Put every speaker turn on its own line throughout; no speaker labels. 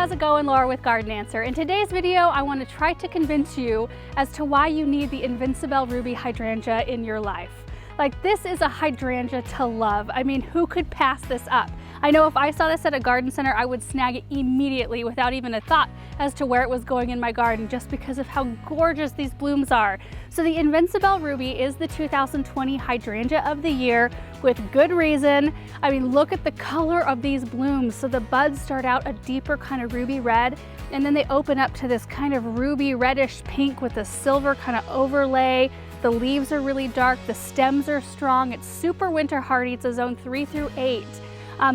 how's it going? Laura with Garden Answer. In today's video, I want to try to convince you as to why you need the Invincibelle Ruby hydrangea in your life. Like, this is a hydrangea to love. I mean, who could pass this up? I know if I saw this at a garden center, I would snag it immediately without even a thought as to where it was going in my garden, just because of how gorgeous these blooms are. So the Invincibelle Ruby is the 2020 Hydrangea of the Year, with good reason. I mean, look at the color of these blooms. So the buds start out a deeper kind of ruby red, and then they open up to this kind of ruby reddish pink with a silver kind of overlay. The leaves are really dark, the stems are strong. It's super winter hardy. It's a zone 3 through 8.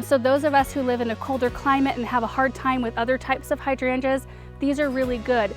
So those of us who live in a colder climate and have a hard time with other types of hydrangeas, these are really good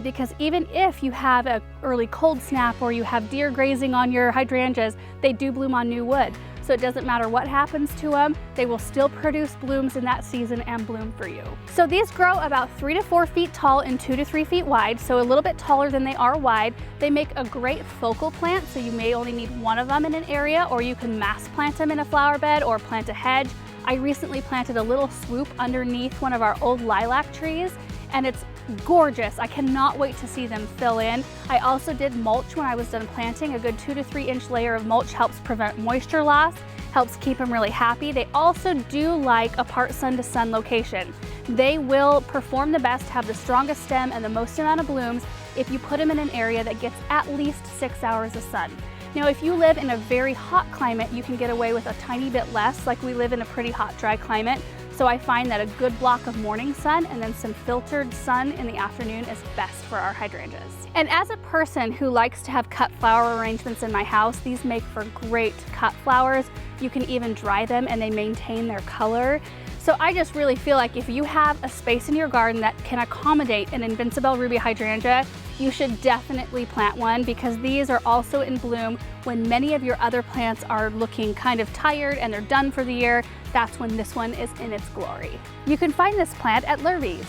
because even if you have an early cold snap or you have deer grazing on your hydrangeas, they do bloom on new wood. So it doesn't matter what happens to them, they will still produce blooms in that season and bloom for you. So these grow about 3 to 4 feet tall and 2 to 3 feet wide, so a little bit taller than they are wide. They make a great focal plant, so you may only need one of them in an area, or you can mass plant them in a flower bed or plant a hedge. I recently planted a little swoop underneath one of our old lilac trees, and it's gorgeous. I cannot wait to see them fill in. I also did mulch when I was done planting. A good 2 to 3 inch layer of mulch helps prevent moisture loss, helps keep them really happy. They also do like a part sun to sun location. They will perform the best, have the strongest stem and the most amount of blooms if you put them in an area that gets at least 6 hours of sun. Now, if you live in a very hot climate, you can get away with a tiny bit less. Like, we live in a pretty hot, dry climate. So I find that a good block of morning sun and then some filtered sun in the afternoon is best for our hydrangeas. And as a person who likes to have cut flower arrangements in my house, these make for great cut flowers. You can even dry them and they maintain their color. So I just really feel like if you have a space in your garden that can accommodate an Invincibelle Ruby hydrangea, you should definitely plant one, because these are also in bloom when many of your other plants are looking kind of tired and they're done for the year. That's when this one is in its glory. You can find this plant at Lurvey's.